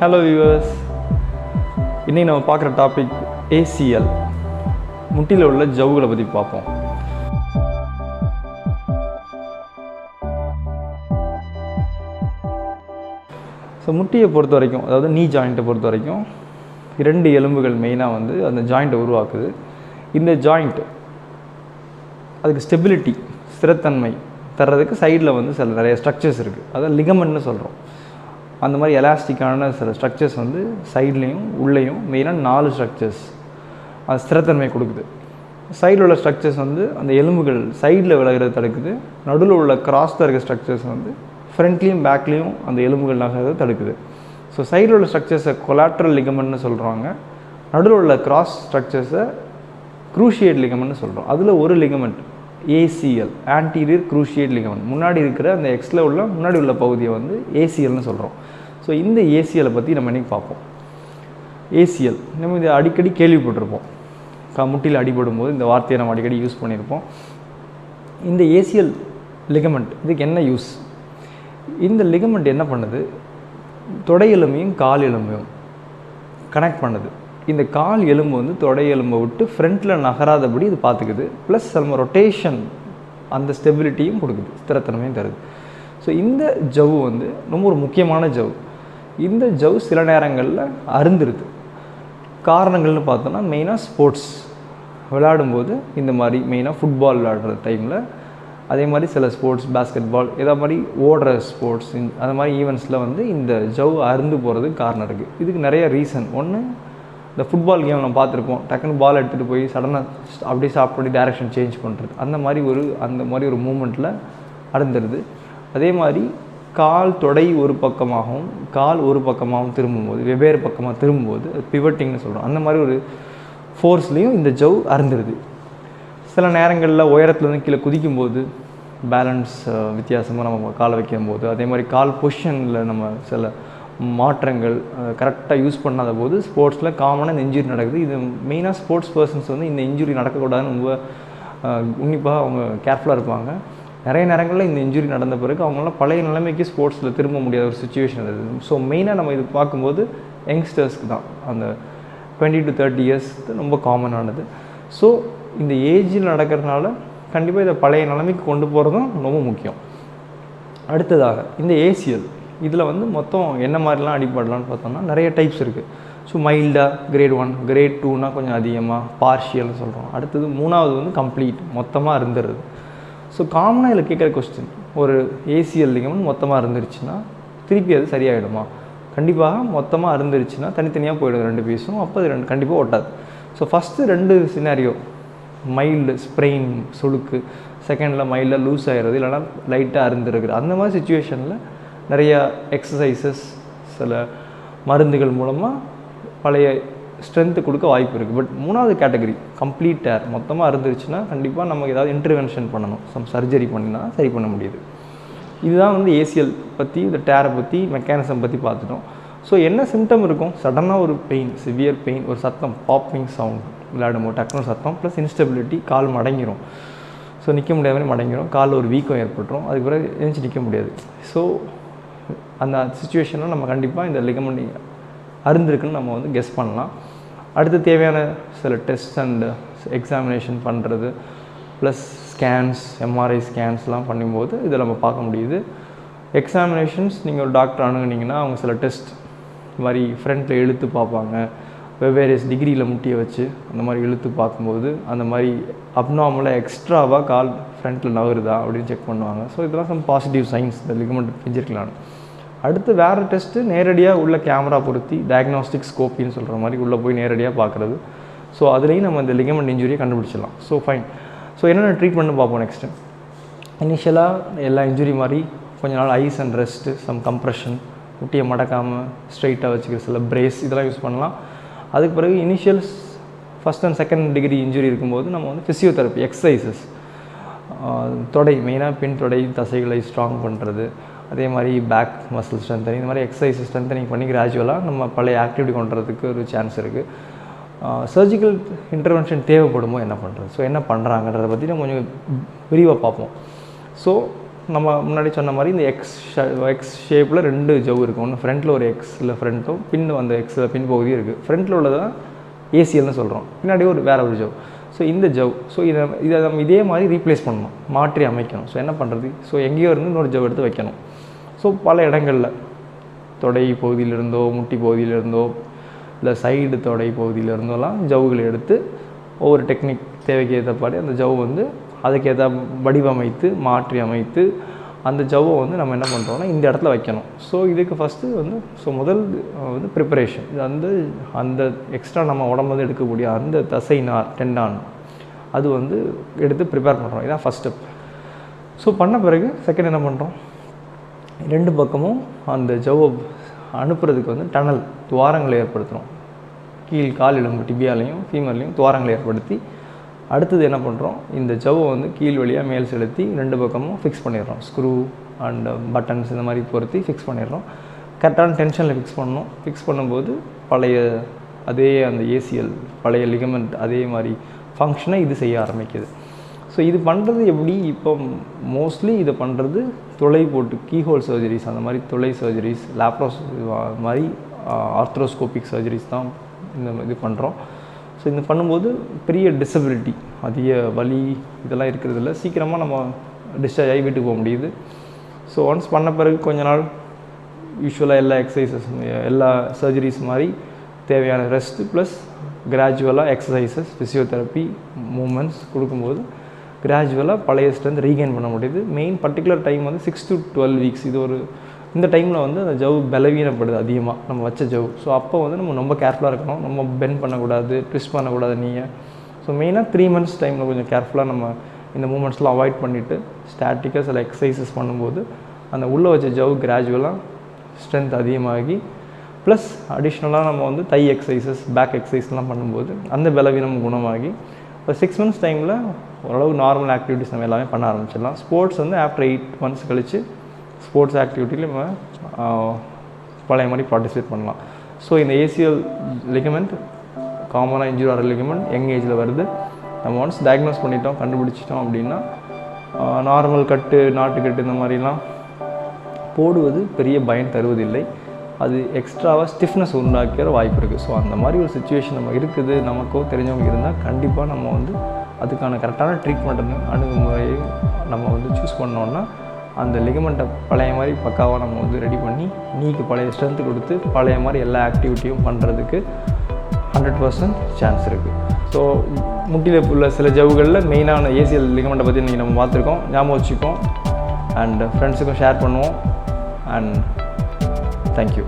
Hello viewers, இன்னைக்கு நம்ம பார்க்குற டாபிக் ACL முட்டியில் உள்ள ஜவ்வுகளை பற்றி பார்ப்போம். ஸோ முட்டியை பொறுத்த வரைக்கும், அதாவது நீ ஜாயிண்ட்டை பொறுத்த வரைக்கும் 2 எலும்புகள் மெயினாக அந்த ஜாயிண்ட்டை உருவாக்குது. இந்த ஜாயிண்ட் அதுக்கு ஸ்டெபிலிட்டி, ஸ்திரத்தன்மை தர்றதுக்கு சைடில் சில நிறைய ஸ்ட்ரக்சர்ஸ் இருக்குது. அதாவது லிகமெண்ட்னு சொல்கிறோம். அந்த மாதிரி எலாஸ்டிக்கான சில ஸ்ட்ரக்சர்ஸ் சைட்லேயும் உள்ளேயும் மெயினாக 4 ஸ்ட்ரக்சர்ஸ் அது ஸ்திரத்தன்மை கொடுக்குது. சைடில் உள்ள ஸ்ட்ரக்சர்ஸ் அந்த எலும்புகள் சைடில் விலகிறது தடுக்குது. நடுவில் உள்ள கிராஸில் இருக்க ஸ்ட்ரக்சர்ஸ் ஃப்ரண்ட்லேயும் பேக்லேயும் அந்த எலும்புகள் நகர்றது தடுக்குது. ஸோ சைடில் உள்ள ஸ்ட்ரக்சர்ஸை கொலாட்ரல் லிகமெண்ட்னு சொல்கிறாங்க. நடுவில் உள்ள கிராஸ் ஸ்ட்ரக்சர்ஸை க்ரூஷியேட் லிகமெண்ட்னு சொல்கிறோம். அதில் ஒரு ligament ACL, Anterior Cruciate Ligament, முன்னாடி இருக்கிற அந்த எக்ஸில் உள்ள முன்னாடி உள்ள பகுதியை ACLன்னு சொல்கிறோம். ஸோ இந்த ACLை பற்றி நம்ம இன்றைக்கி பார்ப்போம். ACL நம்ம இதை அடிக்கடி கேள்விப்பட்டிருப்போம். முட்டியில் அடிபடும் போது இந்த வார்த்தையை நம்ம அடிக்கடி யூஸ் பண்ணியிருப்போம். இந்த ACL லிகமெண்ட் இதுக்கு என்ன யூஸ்? இந்த லிகமெண்ட் என்ன பண்ணுது? தொடை எலும்பையும் கால் எலும்பையும் கனெக்ட் பண்ணுது. இந்த கால் எலும்பு தொடை எலும்பை விட்டு ஃப்ரண்ட்டில் நகராதபடி இது பார்த்துக்குது. ப்ளஸ் நம்ம ரொட்டேஷன் அந்த ஸ்டெபிலிட்டியும் கொடுக்குது, ஸ்திரத்தன்மையும் தருது. ஸோ இந்த ஜவ்வு ரொம்ப ஒரு முக்கியமான ஜவ்வு. இந்த ஜவ்வு சில நேரங்களில் அருந்துருது. காரணங்கள்னு பார்த்தோன்னா மெயினாக ஸ்போர்ட்ஸ் விளையாடும்போது இந்த மாதிரி மெயினாக ஃபுட்பால் விளையாடுற டைமில், அதே மாதிரி சில ஸ்போர்ட்ஸ் பேஸ்கெட் பால் இதை மாதிரி ஓடுற ஸ்போர்ட்ஸ் அந்த மாதிரி ஈவெண்ட்ஸில் இந்த ஜவ்வு அருந்து போகிறதுக்கு காரணம் இருக்குது. இதுக்கு நிறைய ரீசன். ஒன்று, இந்த ஃபுட்பால் கேம் நம்ம பார்த்துருப்போம். டக்குன்னு பால் எடுத்துகிட்டு போய் சடனாக அப்படியே ஸ்டாப் பண்ணி டைரெக்ஷன் சேஞ்ச் பண்ணுறது, அந்த மாதிரி ஒரு மூமெண்ட்டில் அருந்துருது. அதே மாதிரி கால் தொடை ஒரு பக்கமாகவும் கால் ஒரு பக்கமாகவும் திரும்பும்போது, வெவ்வேறு பக்கமாக திரும்பும்போது பிவட்டிங்னு சொல்கிறோம். அந்த மாதிரி ஒரு ஃபோர்ஸ்லேயும் இந்த ஜவ் அருந்துருது. சில நேரங்களில் உயரத்துலேருந்து கீழே குதிக்கும்போது பேலன்ஸ் வித்தியாசமாக நம்ம காலை வைக்கும்போது, அதே மாதிரி கால் பொசிஷனில் நம்ம சில மாற்றங்கள் கரெக்டாக யூஸ் பண்ணாத போது ஸ்போர்ட்ஸில் காமனாக இந்த இன்ஜுரி நடக்குது. இது மெயினாக ஸ்போர்ட்ஸ் பர்சன்ஸ் இந்த இன்ஜுரி நடக்கக்கூடாதுன்னு ரொம்ப உன்னிப்பாக அவங்க கேர்ஃபுல்லாக இருப்பாங்க. நிறைய நேரங்களில் இந்த இன்ஜுரி நடந்த பிறகு அவங்களாம் பழைய நிலைமைக்கு ஸ்போர்ட்ஸில் திரும்ப முடியாத ஒரு சுச்சுவேஷன் இருக்குது. ஸோ மெயினாக நம்ம இது பார்க்கும்போது யங்ஸ்டர்ஸ்க்கு தான் அந்த 20 to 30 இயர்ஸ் ரொம்ப காமனானது. ஸோ இந்த ஏஜில் நடக்கிறதுனால கண்டிப்பாக இதை பழைய நிலைமைக்கு கொண்டு போகிறதும் ரொம்ப முக்கியம். அடுத்ததாக இந்த ACL இதில் மொத்தம் என்ன மாதிரிலாம் அடிப்படலான்னு பார்த்தோம்னா நிறைய டைப்ஸ் இருக்குது. ஸோ மைல்டாக கிரேட் 1, கிரேட் 2னா கொஞ்சம் அதிகமாக பார்ஷியல்னு சொல்கிறோம். அடுத்தது 3வது கம்ப்ளீட், மொத்தமாக இருந்துருது. ஸோ காமனாக இதில் கேட்குற கொஸ்டின், ஒரு ACL லிகமெண்ட் மொத்தமாக இருந்துருச்சுன்னா திருப்பி அது சரியாயிடுமா? கண்டிப்பாக மொத்தமாக இருந்துருச்சுன்னா தனித்தனியாக போயிடும் 2 பீஸும். அப்போ அது கண்டிப்பாக ஒட்டாது. So first 2 scenario, mild sprain சுளுக்கு, செகண்டில் மைல்டாக லூஸ் ஆகிடுறது, இல்லைனா லைட்டாக அருந்துருக்குது. அந்த மாதிரி சுச்சுவேஷனில் நிறையா எக்ஸசைசஸ், சில மருந்துகள் மூலமாக பழைய ஸ்ட்ரென்த்து கொடுக்க வாய்ப்பு இருக்குது. பட் 3வது கேட்டகரி கம்ப்ளீட் டேர், மொத்தமாக இருந்துருச்சுன்னா கண்டிப்பாக நம்ம ஏதாவது இன்டர்வென்ஷன் பண்ணணும், சர்ஜரி பண்ணினா சரி பண்ண முடியுது. இதுதான் ACL பற்றி, இந்த டேரை பற்றி, மெக்கானிசம் பற்றி பார்த்துட்டோம். ஸோ என்ன சிம்டம் இருக்கும்? சடனாக ஒரு பெயின், சிவியர் பெயின், ஒரு சத்தம், பாப்பிங் சவுண்ட், விளையாடும்போது டக்குனு சத்தம், ப்ளஸ் இன்ஸ்டெபிலிட்டி, கால் மடங்கிடும். ஸோ நிற்க முடியாத மடங்கிடும், காலில் ஒரு வீக்கம் ஏற்பட்டுரும், அதுக்கு பிறகு எழுந்து நிற்க முடியாது. ஸோ அந்த சுச்சுவேஷனில் நம்ம கண்டிப்பாக இந்த லிகமெண்ட் அருந்திருக்குன்னு நம்ம கெஸ் பண்ணலாம். அடுத்து தேவையான சில டெஸ்ட் அண்ட் எக்ஸாமினேஷன் பண்ணுறது, ப்ளஸ் ஸ்கேன்ஸ், MRI ஸ்கேன்ஸ்லாம் பண்ணும்போது இதை நம்ம பார்க்க முடியுது. எக்ஸாமினேஷன்ஸ் நீங்கள் ஒரு டாக்டர் அணுகுனீங்கன்னா அவங்க சில டெஸ்ட் மாதிரி ஃப்ரண்ட்டில் இழுத்து பார்ப்பாங்க, வெவ்வேறு டிகிரியில் முட்டியை வச்சு அந்த மாதிரி இழுத்து பார்க்கும்போது அந்த மாதிரி அப்நார்மலாக எக்ஸ்ட்ராவாக கால் ஃப்ரண்ட்டில் நகருதா அப்படின்னு செக் பண்ணுவாங்க. ஸோ இதெல்லாம் சம் பாசிட்டிவ் சைன்ஸ் இந்த லிகமெண்ட் பிஞ்சிருக்கலான்னு. அடுத்து வேறு டெஸ்ட்டு நேரடியாக உள்ள கேமரா பொருத்தி டயக்னாஸ்டிக் ஸ்கோப்பின்னு சொல்கிற மாதிரி உள்ளே போய் நேரடியாக பார்க்குறது. ஸோ அதுலேயும் நம்ம இந்த லிகமெண்ட் இன்ஜுரியை கண்டுபிடிச்சிடலாம். So fine. ஸோ என்னென்ன ட்ரீட்மெண்ட்னு பார்ப்போம் நெக்ஸ்ட்டு. இனிஷியலாக எல்லா இன்ஜுரி மாதிரி கொஞ்ச நாள் ice and rest, some compression, முட்டியை மடக்காமல் ஸ்ட்ரைட்டாக வச்சுக்கிற சில பிரேஸ் இதெல்லாம் யூஸ் பண்ணலாம். அதுக்கு பிறகு initials first and second degree injury இருக்கும்போது நம்ம ஃபிசியோதெரப்பி, எக்ஸசைசஸ், தொடை மெயினாக பின் தொடை தசைகளை ஸ்ட்ராங் பண்ணுறது, அதே மாதிரி பேக் மசில் ஸ்ட்ரென்த்தனிங், இந்த மாதிரி எக்ஸசைஸ் ஸ்ட்ரென்த்தனிங் பண்ணி கிராஜுவலாக நம்ம பழைய ஆக்டிவிட்டி கொண்டு வரதுக்கு ஒரு சான்ஸ் இருக்குது. சர்ஜிக்கல் இன்டர்வென்ஷன் தேவைப்படுமோ என்ன பண்ணுறது, ஸோ என்ன பண்ணுறாங்கன்றதை பற்றி நம்ம கொஞ்சம் விரிவாக பார்ப்போம். ஸோ நம்ம முன்னாடி சொன்ன மாதிரி இந்த எக்ஸ் ஷேப்பில் 2 ஜவ் இருக்கும். ஒன்று ஃப்ரண்ட்டில் ஒரு எக்ஸில் ஃப்ரண்ட்டும் பின்னு அந்த எக்ஸில் பின் பகுதியும் இருக்குது. ஃப்ரண்ட்டில் உள்ளதான் ஏசிஎல்னு சொல்கிறோம், பின்னாடி வேறு ஒரு ஜவ். ஸோ இந்த ஜவ், ஸோ இதை நம்ம இதே மாதிரி ரீப்ளேஸ் பண்ணணும், மாற்றி அமைக்கணும். ஸோ என்ன பண்ணுறது? ஸோ எங்கேயோ இருந்து இன்னொரு ஜவ் எடுத்து வைக்கணும். ஸோ பல இடங்களில் தொடை பகுதியிலிருந்தோ முட்டி பகுதியிலிருந்தோ இல்லை சைடு தொடை பகுதியிலிருந்தோலாம் ஜவ்வுகளை எடுத்து ஒவ்வொரு டெக்னிக் தேவைக்கு ஏற்றப்பாடு அந்த ஜவ் வந்து அதுக்கேற்ற வடிவமைத்து மாற்றி அமைத்து அந்த ஜவ்வை வந்து நம்ம என்ன பண்ணுறோம்னா இந்த இடத்துல வைக்கணும். ஸோ இதுக்கு ஃபஸ்ட்டு வந்து முதல் வந்து ப்ரிப்பரேஷன். இது வந்து அந்த எக்ஸ்ட்ரா நம்ம உடம்பு எடுக்கக்கூடிய அந்த தசை நார் டெண்டான் அது வந்து எடுத்து ப்ரிப்பேர் பண்ணுறோம். இதான் ஃபஸ்ட் ஸ்டெப். ஸோ பண்ண பிறகு செகண்ட் என்ன பண்ணுறோம்? 2 பக்கமும் அந்த ஜவ்வை அனுப்புறதுக்கு வந்து டனல் துவாரங்களை ஏற்படுத்துகிறோம். கீழ் கால் எலும்பு டிபியாலையும் ஃபீமர்லையும் துவாரங்களை ஏற்படுத்தி அடுத்தது என்ன பண்ணுறோம்? இந்த ஜவ்வை வந்து கீழ் வழியாக மேல் செலுத்தி 2 பக்கமும் ஃபிக்ஸ் பண்ணிடுறோம். ஸ்க்ரூ அண்ட் பட்டன்ஸ் இந்த மாதிரி பொருத்தி ஃபிக்ஸ் பண்ணிடுறோம். கரெக்டான டென்ஷனில் ஃபிக்ஸ் பண்ணணும். ஃபிக்ஸ் பண்ணும்போது பழைய அதே அந்த ஏசிஎல் பழைய லிகமெண்ட் அதே மாதிரி ஃபங்க்ஷனை இது செய்ய ஆரம்பிக்குது. ஸோ இது பண்ணுறது எப்படி? இப்போ மோஸ்ட்லி இதை பண்ணுறது துளை போட்டு கீஹோல் சர்ஜரிஸ், அந்த மாதிரி துளை சர்ஜரிஸ், லேப்ரோஸ் மாதிரி ஆர்த்ரோஸ்கோபிக் சர்ஜரிஸ் தான் இது பண்ணுறோம். ஸோ இது பண்ணும்போது பெரிய டிசபிலிட்டி, அதிக வலி இதெல்லாம் இருக்கிறதில்ல. சீக்கிரமாக நம்ம டிஸ்சார்ஜ் ஆகி வீட்டுக்கு போக முடியுது. ஸோ ஒன்ஸ் பண்ண பிறகு கொஞ்ச நாள் யூஸ்வலாக எல்லா எக்ஸசைசஸ் எல்லா சர்ஜரிஸ் மாதிரி தேவையான ரெஸ்ட்டு ப்ளஸ் கிராஜுவலாக எக்ஸசைசஸ் ஃபிசியோதெரப்பி மூமெண்ட்ஸ் கொடுக்கும்போது கிராஜுவலாக பழைய ஸ்ட்ரென்த் ரீகெயின் பண்ண முடியுது. மெயின் பர்டிகுலர் டைம் வந்து 6 to 12 வீக்ஸ். இது இந்த டைமில் வந்து அந்த ஜவ் பலவீனப்படுது அதிகமாக நம்ம வச்ச ஜவ். ஸோ அப்போ வந்து நம்ம ரொம்ப கேர்ஃபுல்லாக இருக்கணும். நம்ம பெண்ட் பண்ணக்கூடாது, ட்விஸ்ட் பண்ணக்கூடாது நீங்கள். ஸோ மெயினாக 3 months டைமில் கொஞ்சம் கேர்ஃபுல்லாக நம்ம இந்த மூமெண்ட்ஸ்லாம் அவாய்ட் பண்ணிவிட்டு ஸ்டாட்டிக்காக சில எக்ஸசைசஸ் பண்ணும்போது அந்த உள்ளே வச்ச ஜவ் கிராஜுவலாக ஸ்ட்ரென்த் அதிகமாகி ப்ளஸ் அடிஷ்னலாக நம்ம வந்து தை எக்ஸசைசஸ் பேக் எக்ஸசைஸ்லாம் பண்ணும்போது அந்த பலவீனம் குணமாகி இப்போ 6 months டைமில் ஓரளவு நார்மல் ஆக்டிவிட்டிஸ் நம்ம எல்லாமே பண்ண ஆரம்பிச்சிடலாம். ஸ்போர்ட்ஸ் வந்து ஆஃப்டர் 8 months கழித்து ஸ்போர்ட்ஸ் ஆக்டிவிட்டியில் நம்ம பழைய மாதிரி பார்ட்டிசிபேட் பண்ணலாம். ஸோ இந்த ஏசிஎல் லிகமெண்ட் காமனாக இன்ஜூரி ஆகிற லிகமெண்ட் யங் ஏஜில் வருது. நம்ம ஒன்ஸ் டயக்னோஸ் பண்ணிட்டோம், கண்டுபிடிச்சிட்டோம் அப்படின்னா நார்மல் கட்டு நாட்டு கட்டு இந்த மாதிரிலாம் போடுவது பெரிய பயன் தருவதில்லை. அது எக்ஸ்ட்ராவாக ஸ்டிஃப்னஸ் உண்டாக்கிற வாய்ப்பு இருக்குது. ஸோ அந்த மாதிரி ஒரு சுச்சுவேஷன் நம்ம இருக்குது, நமக்கோ தெரிஞ்சவங்க இருந்தால் கண்டிப்பாக நம்ம வந்து அதுக்கான கரெக்டான ட்ரீட்மெண்ட் அணுகுமுறையை நம்ம வந்து சூஸ் பண்ணோன்னா அந்த லிகமெண்ட்டை பழைய மாதிரி பக்காவாக நம்ம வந்து ரெடி பண்ணி நீக்கு பழைய ஸ்ட்ரென்த்து கொடுத்து பழைய மாதிரி எல்லா ஆக்டிவிட்டியும் பண்ணுறதுக்கு 100% சான்ஸ் இருக்குது. ஸோ முட்டியில் உள்ள சில ஜவுகளில் மெயினான ஏசிஎல் லிகமெண்ட்டை பற்றி இன்றைக்கி நம்ம பார்த்துருக்கோம். ஞாபகம் வச்சுக்கோம் அண்ட் ஃப்ரெண்ட்ஸுக்கும் ஷேர் பண்ணுவோம். And thank you.